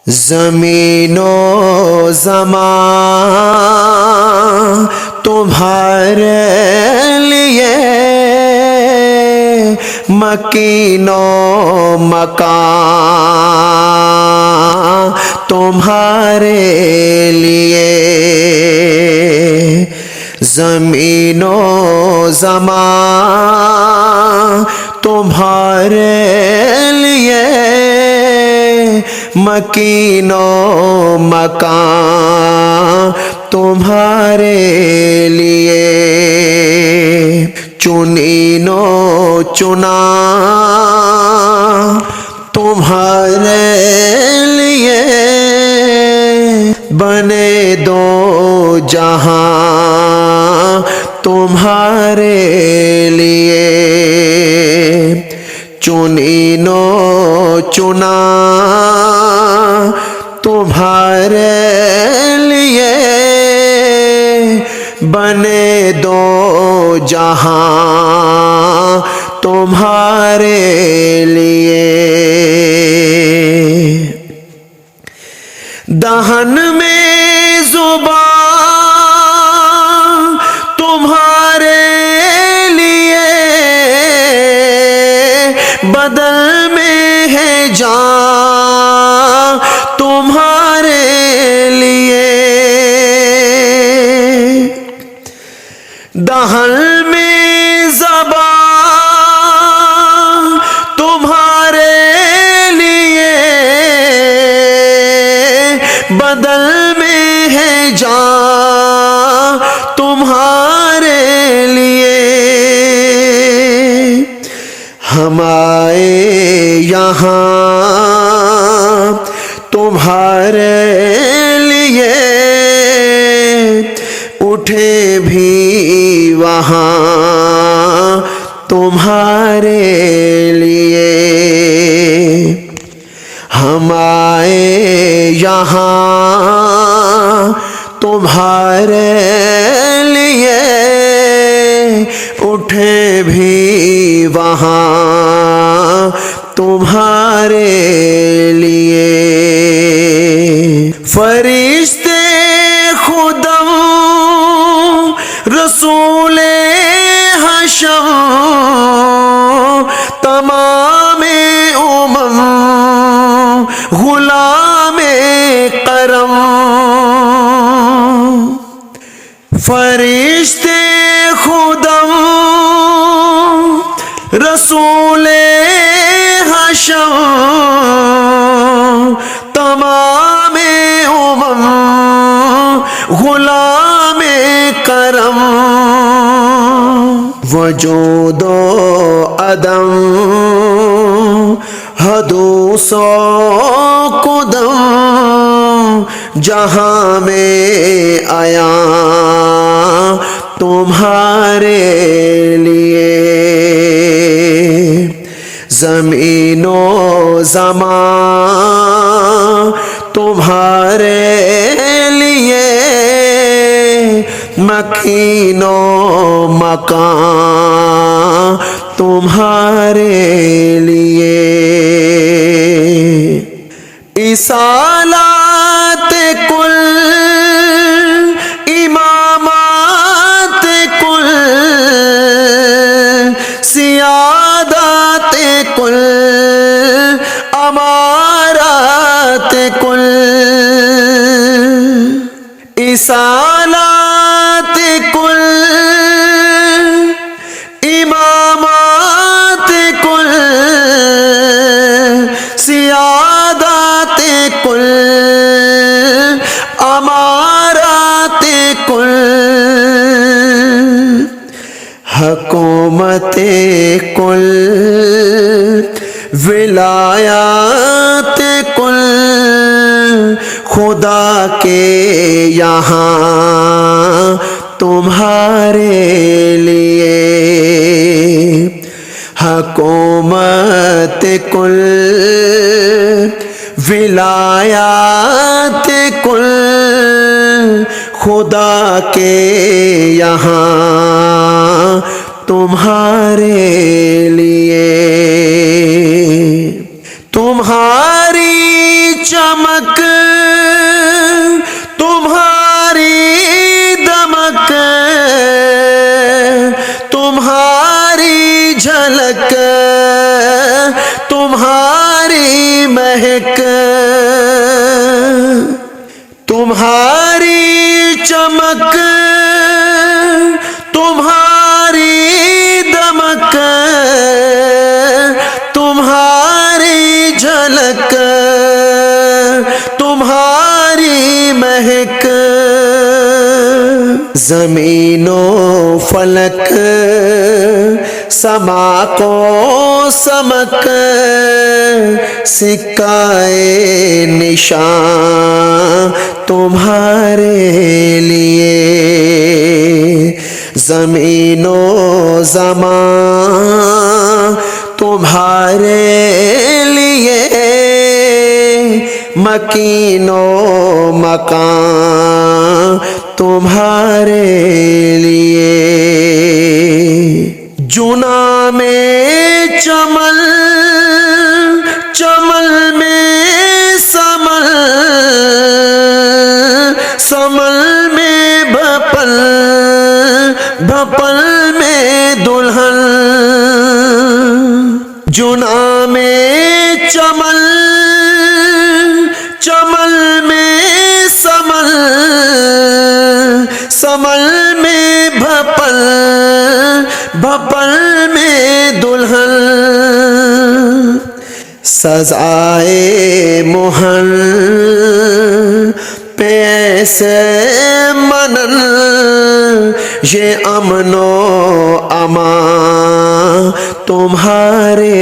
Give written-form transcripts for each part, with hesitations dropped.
زمین و زمان تمہارے لیے، مکین و مکان تمہارے لیے، زمین و زمان تمہارے لیے، مکین و مکان تمہارے لیے، چنین و چنا تمہارے لیے، بنے دو جہاں تمہارے لیے، چنین و چنا تمہارے لیے، بنے دو جہاں تمہارے لیے، دہن میں زبان تمہارے لیے، بدل میں ہے جان تمہارے لیے، دہن میں زبان تمہارے لیے، بدل میں ہے جان تمہارے لیے، ہم آئے یہاں تمہارے لیے، اٹھے بھی وہاں تمہارے لیے، ہم آئے یہاں تمہارے لیے، اٹھے بھی وہاں تمہارے لیے، فرشتے خدا رسول حشر تمام امم غلام کرم، فرشتے خدا رسول حشر تمام امم غلام کرم، وجود و عدم حدوث و قدم جہاں میں آیا تمہارے لیے، زمین و زمان تمہارے لیے، مکین و مکان تمہارے لیے، اصالات کل امامات کل سیادات کل امارات کل، اصالات کل امامات کل سیادات کل امارات کل، حکومت کل ولایات کل خدا کے یہاں تمہارے لیے، حکومت کل ولایات کل خدا کے یہاں تمہارے لیے، تمہاری چمک चमक तुम्हारी दमक तुम्हारी झलक तुम्हारी महक तुम्हारी चमक तुम्हारी दमक तुम्हारी झलक तुम्हारी महक ज़मीनो फलक समा को समक सिक्काए निशान तुम्हारे लिए ज़मीनो ज़मान तुम्हारे लिए मकीनो मकान तुम्हारे लिए जुना में चमल चमल में समल समल में भपल भपल में दुल्हन जुना में चमल चमल में समल समल में भपल भपल में दुल्हन सजाए मोहन पैसे मनन ये अमनो अमा तुम्हारे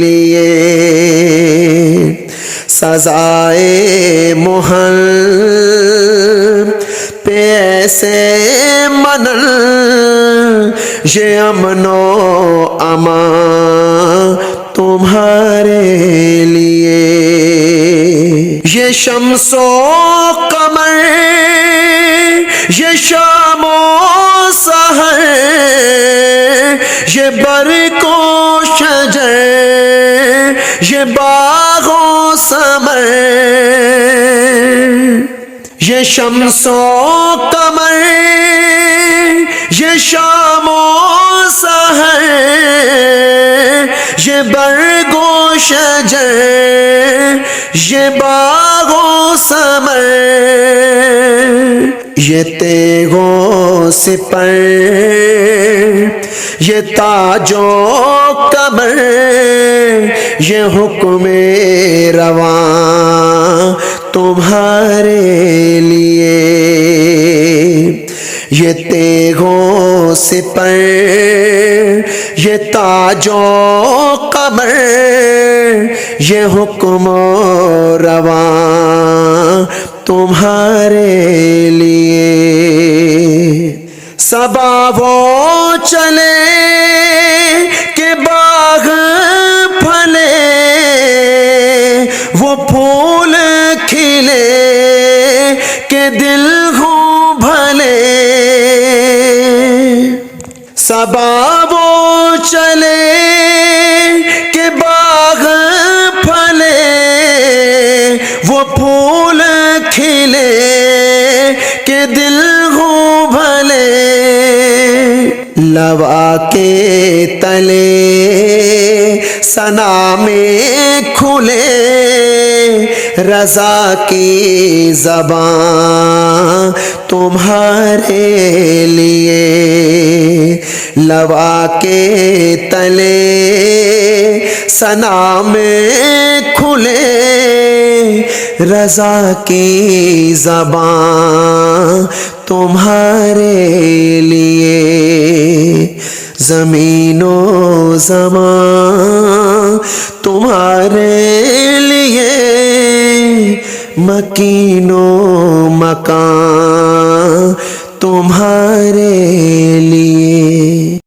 लिए सजाए मोहन पैसे मनन ये अमनो अमा तुम्हारे लिए ये शम्सो कमर ये शामो सहर ये बरको शजर ये बागो समर ये शम्सो कमर ये शामो सहर ये बरगो शजर ये बागो समर ये तेगो सिपर ये ताजो कमर ये हुक्म रवा तुम्हारे लिए ये तेगो सिपर ये ताजो कमर ये हुक्म रवा तुम्हारे लिए सबा वो चले के बाग फले वो फूल खिले के दिल हो भले सबा वो चले के बाग फले वो फूल खिले के दिल हो भले लवा के तले सना में खुले रज़ा की ज़बान तुम्हारे लिए लवा के तले सना में खुले रज़ा की ज़बान तुम्हारे लिए ज़मीनो ज़मान तुम्हारे लिए मकीनो मकान तुम्हारे लिए।